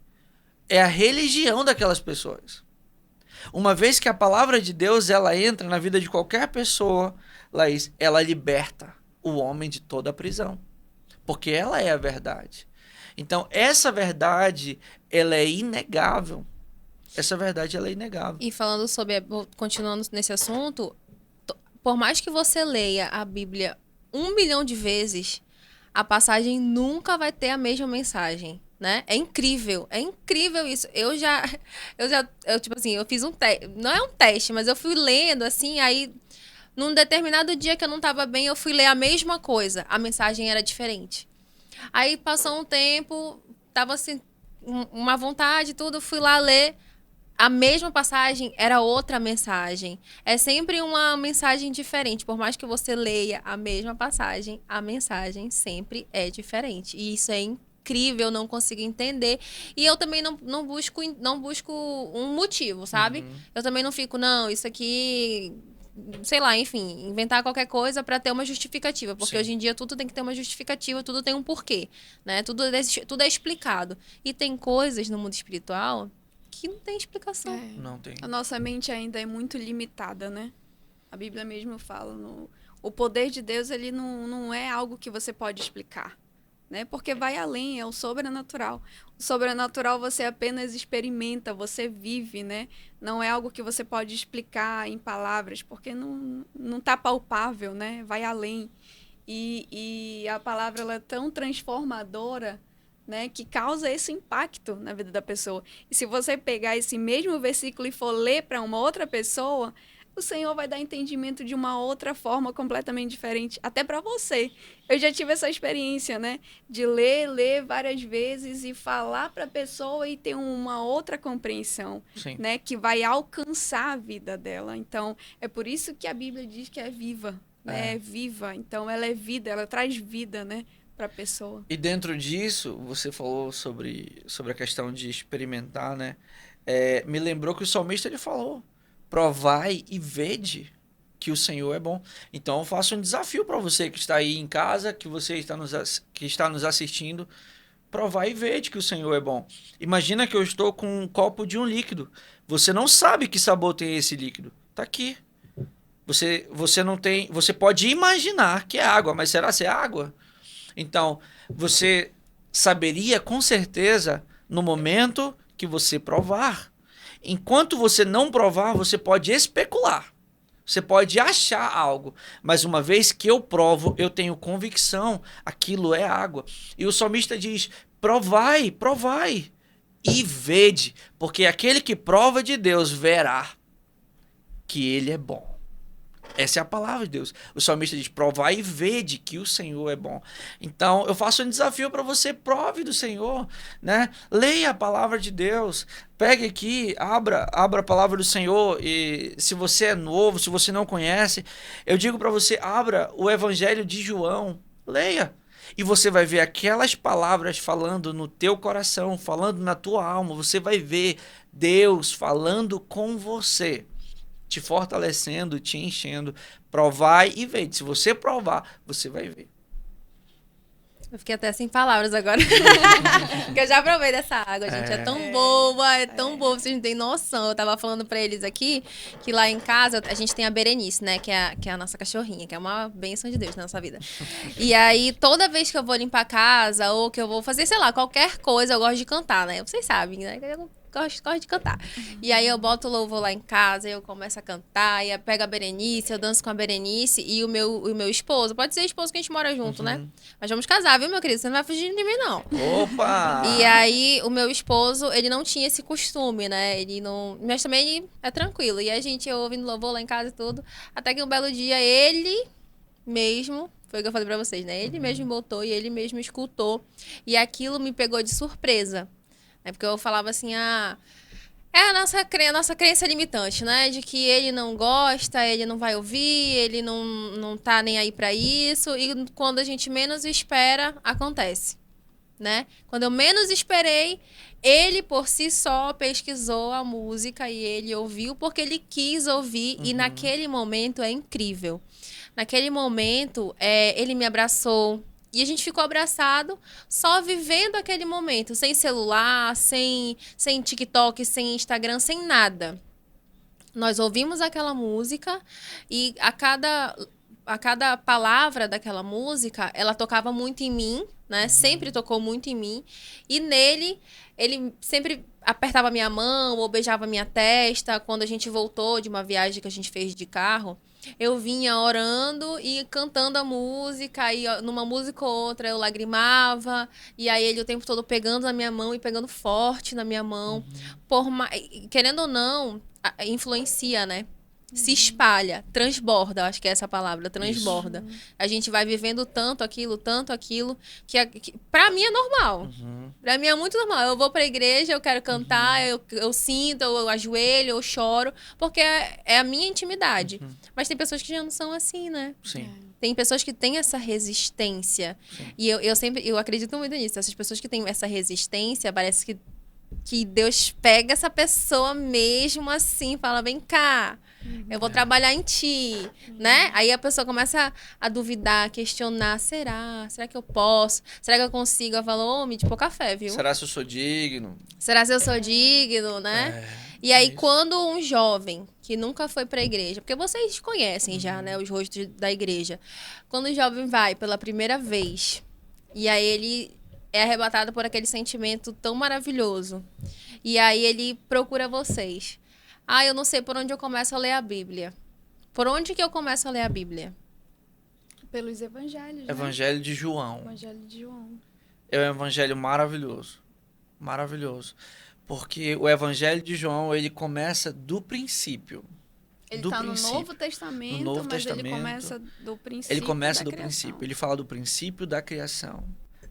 é a religião daquelas pessoas. Uma vez que a palavra de Deus ela entra na vida de qualquer pessoa, Laís, ela liberta o homem de toda a prisão. Porque ela é a verdade. Então, essa verdade, ela é inegável. Essa verdade, ela é inegável. E falando sobre, continuando nesse assunto, por mais que você leia a Bíblia 1 milhão de vezes, a passagem nunca vai ter a mesma mensagem. né? É incrível isso. Eu tipo assim, eu fiz um teste, não é um teste, mas eu fui lendo assim, aí num determinado dia que eu não tava bem, eu fui ler a mesma coisa, a mensagem era diferente. Aí passou um tempo, tava assim, uma vontade, tudo, fui lá ler. A mesma passagem era outra mensagem. É sempre uma mensagem diferente. Por mais que você leia a mesma passagem, a mensagem sempre é diferente. E isso é incrível, eu não consigo entender. E eu também não busco um motivo, sabe? Eu também não fico, não, isso aqui, sei lá, enfim, inventar qualquer coisa para ter uma justificativa. Porque Sim. hoje em dia tudo tem que ter uma justificativa, tudo tem um porquê, né? Tudo é explicado. E tem coisas no mundo espiritual que não tem explicação. Não tem. A nossa mente ainda é muito limitada, né? A Bíblia mesmo fala, o poder de Deus, ele não é algo que você pode explicar, né? Porque vai além, é o sobrenatural. O sobrenatural você apenas experimenta, você vive, né? Não é algo que você pode explicar em palavras, porque não tá palpável, né? Vai além. E a palavra, ela é tão transformadora, né, que causa esse impacto na vida da pessoa. E se você pegar esse mesmo versículo e for ler para uma outra pessoa, o Senhor vai dar entendimento de uma outra forma completamente diferente, até para você. Eu já tive essa experiência, né, de ler várias vezes e falar para a pessoa e ter uma outra compreensão, Sim. né, que vai alcançar a vida dela. Então, é por isso que a Bíblia diz que é viva, né, é viva. Então, ela é vida, ela traz vida, né, para a pessoa. E dentro disso, você falou sobre a questão de experimentar, né? Me lembrou que o salmista ele falou: provai e vede que o Senhor é bom. Então eu faço um desafio para você que está aí em casa, que você que está nos assistindo, provar e vede que o Senhor é bom. Imagina que eu estou com um copo de um líquido. Você não sabe que sabor tem esse líquido. Tá aqui. Você não tem, você pode imaginar que é água, mas será que é água? Então, você saberia com certeza no momento que você provar. Enquanto você não provar, você pode especular. Você pode achar algo. Mas uma vez que eu provo, eu tenho convicção, aquilo é água. E o salmista diz: provai, provai e vede. Porque aquele que prova de Deus verá que ele é bom. Essa é a palavra de Deus. O salmista diz: provai e vede que o Senhor é bom. Então, eu faço um desafio para você: prove do Senhor, né? Leia a palavra de Deus. Pegue aqui, abra a palavra do Senhor. E se você é novo, se você não conhece, eu digo para você: abra o Evangelho de João. Leia. E você vai ver aquelas palavras falando no teu coração, falando na tua alma. Você vai ver Deus falando com você, te fortalecendo, te enchendo. Provai e vede. Se você provar, você vai ver. Eu fiquei até sem palavras agora. Porque eu já provei dessa água, gente. É tão boa, boa, vocês não têm noção. Eu tava falando pra eles aqui que lá em casa a gente tem a Berenice, né? Que é a nossa cachorrinha, que é uma bênção de Deus na nossa vida. E aí, toda vez que eu vou limpar a casa ou que eu vou fazer, sei lá, qualquer coisa, eu gosto de cantar, né? Vocês sabem, né? Eu gosto de cantar. E aí eu boto o louvor lá em casa, eu começo a cantar, e eu pego a Berenice, eu danço com a Berenice e o meu esposo. Pode ser esposo que a gente mora junto, né? Mas vamos casar, viu, meu querido? Você não vai fugir de mim, não. Opa! E aí, o meu esposo, ele não tinha esse costume, né? Ele não... Mas também ele é tranquilo. E a gente, eu ouvindo louvor lá em casa e tudo. Até que um belo dia, ele mesmo... Foi o que eu falei pra vocês, né? Ele mesmo botou e ele mesmo escutou. E aquilo me pegou de surpresa. Porque eu falava assim, é a nossa crença limitante, né? De que ele não gosta, ele não vai ouvir, ele não tá nem aí pra isso. E quando a gente menos espera, acontece, né? Quando eu menos esperei, ele por si só pesquisou a música e ele ouviu porque ele quis ouvir. E naquele momento é incrível. Naquele momento, ele me abraçou. E a gente ficou abraçado, só vivendo aquele momento, sem celular, sem TikTok, sem Instagram, sem nada. Nós ouvimos aquela música e a cada palavra daquela música, ela tocava muito em mim, né? Sempre tocou muito em mim. E nele, ele sempre apertava minha mão ou beijava minha testa. Quando a gente voltou de uma viagem que a gente fez de carro, eu vinha orando e cantando a música, e ó, numa música ou outra eu lagrimava, e aí ele o tempo todo pegando na minha mão e pegando forte na minha mão. Querendo ou não, influencia, né? Se espalha, transborda, acho que é essa a palavra, transborda. A gente vai vivendo tanto aquilo, que pra mim é normal. Pra mim é muito normal. Eu vou pra igreja, eu quero cantar, eu sinto, eu ajoelho, eu choro, porque é a minha intimidade. Mas tem pessoas que já não são assim, né? Sim. Tem pessoas que têm essa resistência. Sim. E eu acredito muito nisso. Essas pessoas que têm essa resistência, parece que Deus pega essa pessoa mesmo assim, e fala, vem cá, eu vou trabalhar em ti, né? Aí a pessoa começa a duvidar, a questionar, será que eu posso? Será que eu consigo? Eu falo, homem, de pouca fé, viu? Será se eu sou digno? Será se eu sou digno, né? E aí, quando um jovem que nunca foi pra igreja, porque vocês conhecem já, né, os rostos da igreja, quando o jovem vai pela primeira vez, e aí ele é arrebatado por aquele sentimento tão maravilhoso, e aí ele procura vocês. Ah, eu não sei por onde eu começo a ler a Bíblia. Por onde que eu começo a ler a Bíblia? Pelos evangelhos, né? Evangelho de João. Evangelho de João. É um evangelho maravilhoso. Maravilhoso. Porque o evangelho de João, ele começa do princípio. Ele do está no princípio. Novo Testamento, No Novo mas Testamento. ele começa do princípio. Ele começa da do criação. princípio. Ele fala do princípio da criação.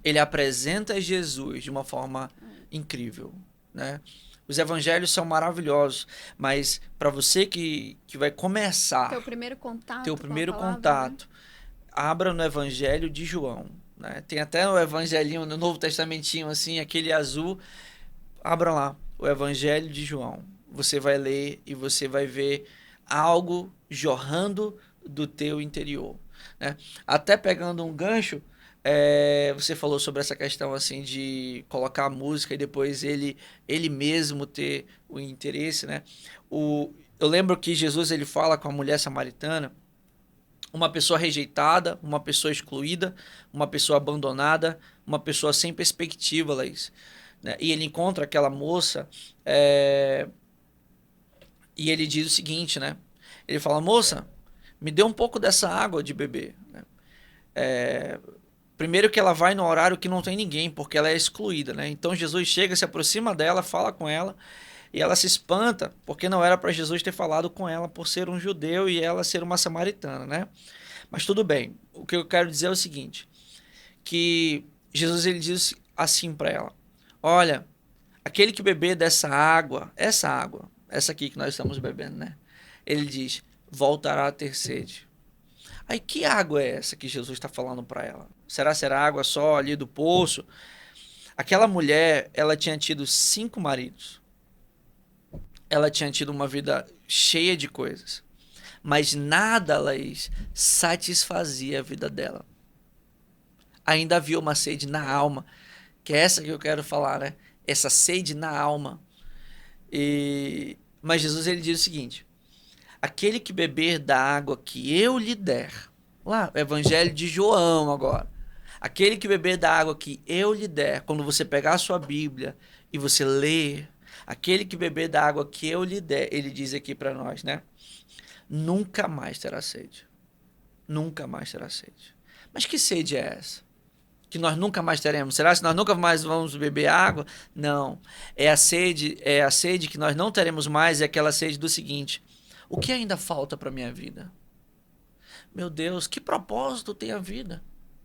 Ele apresenta Jesus de uma forma incrível, né? Os evangelhos são maravilhosos, mas para você que vai começar, Teu primeiro contato. teu com a primeiro palavra, contato, abra no Evangelho de João, né? Tem até o evangelinho no Novo Testamentinho assim, aquele azul. Abra lá o Evangelho de João. Você vai ler e você vai ver algo jorrando do teu interior, né? Até pegando um gancho, você falou sobre essa questão assim de colocar a música e depois ele mesmo ter o interesse, né? Eu lembro que Jesus ele fala com a mulher samaritana, uma pessoa rejeitada, uma pessoa excluída, uma pessoa abandonada, uma pessoa sem perspectiva, Laís, né? E ele encontra aquela moça e ele diz o seguinte, né? Ele fala, moça, me dê um pouco dessa água de beber, né? Primeiro que ela vai no horário que não tem ninguém, porque ela é excluída, né? Então Jesus chega, se aproxima dela, fala com ela, e ela se espanta, porque não era para Jesus ter falado com ela por ser um judeu e ela ser uma samaritana, né? Mas tudo bem. O que eu quero dizer é o seguinte, que Jesus ele diz assim para ela, olha, aquele que beber dessa água, essa aqui que nós estamos bebendo, né? Ele diz, voltará a ter sede. Aí que água é essa que Jesus está falando para ela? Será água só ali do poço? Aquela mulher, ela tinha tido 5 maridos. Ela tinha tido uma vida cheia de coisas. Mas nada, Laís, satisfazia a vida dela. Ainda havia uma sede na alma, que é essa que eu quero falar, né? Essa sede na alma. Mas Jesus ele diz o seguinte, aquele que beber da água que eu lhe der, lá, o Evangelho de João agora, aquele que beber da água que eu lhe der, quando você pegar a sua Bíblia e você ler, aquele que beber da água que eu lhe der, ele diz aqui para nós, né? Nunca mais terá sede. Nunca mais terá sede. Mas que sede é essa? Que nós nunca mais teremos? Será que nós nunca mais vamos beber água? Não. É a sede que nós não teremos mais, é aquela sede do seguinte, o que ainda falta para minha vida? Meu Deus, que propósito tem a vida?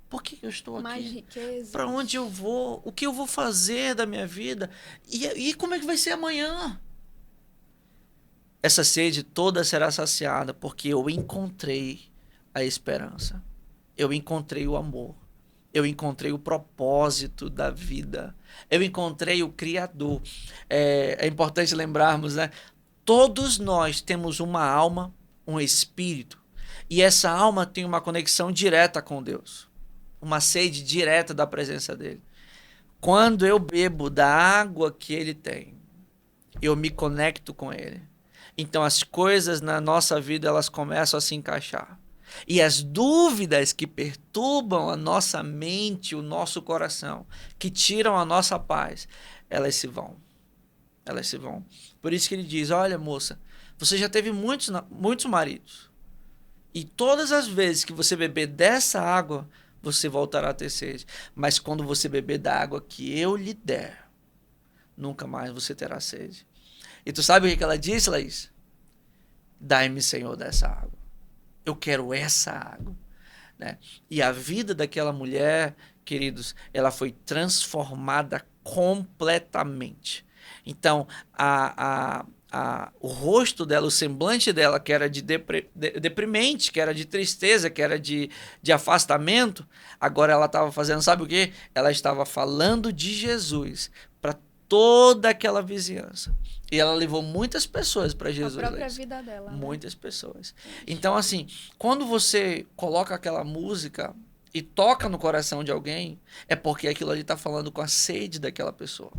Por que eu estou aqui? Mais riqueza. Para onde eu vou? O que eu vou fazer da minha vida? E como é que vai ser amanhã? Essa sede toda será saciada porque eu encontrei a esperança. Eu encontrei o amor. Eu encontrei o propósito da vida. Eu encontrei o Criador. É importante lembrarmos, né? Todos nós temos uma alma, um espírito. E essa alma tem uma conexão direta com Deus. Uma sede direta da presença dele. Quando eu bebo da água que ele tem, eu me conecto com ele. Então as coisas na nossa vida elas começam a se encaixar. E as dúvidas que perturbam a nossa mente, o nosso coração, que tiram a nossa paz, elas se vão. Elas se vão. Por isso que ele diz, olha moça, você já teve muitos maridos. E todas as vezes que você beber dessa água, você voltará a ter sede. Mas quando você beber da água que eu lhe der, nunca mais você terá sede. E tu sabe o que ela disse, Laís? Dai-me, Senhor, dessa água. Eu quero essa água. Né? E a vida daquela mulher, queridos, ela foi transformada completamente. Então, o rosto dela, o semblante dela, que era de deprimente, que era de tristeza, que era de afastamento, agora ela estava fazendo, sabe o quê? Ela estava falando de Jesus para toda aquela vizinhança. E ela levou muitas pessoas para Jesus. A própria vida dela. Muitas pessoas. Então, assim, quando você coloca aquela música e toca no coração de alguém, é porque aquilo ali está falando com a sede daquela pessoa.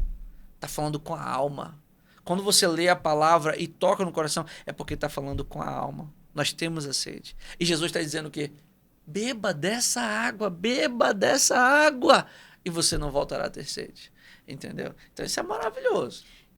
Está falando com a alma. Quando você lê a palavra e toca no coração, é porque está falando com a alma. Nós temos a sede. E Jesus está dizendo o quê? Beba dessa água, e você não voltará a ter sede. Entendeu? Então isso é maravilhoso.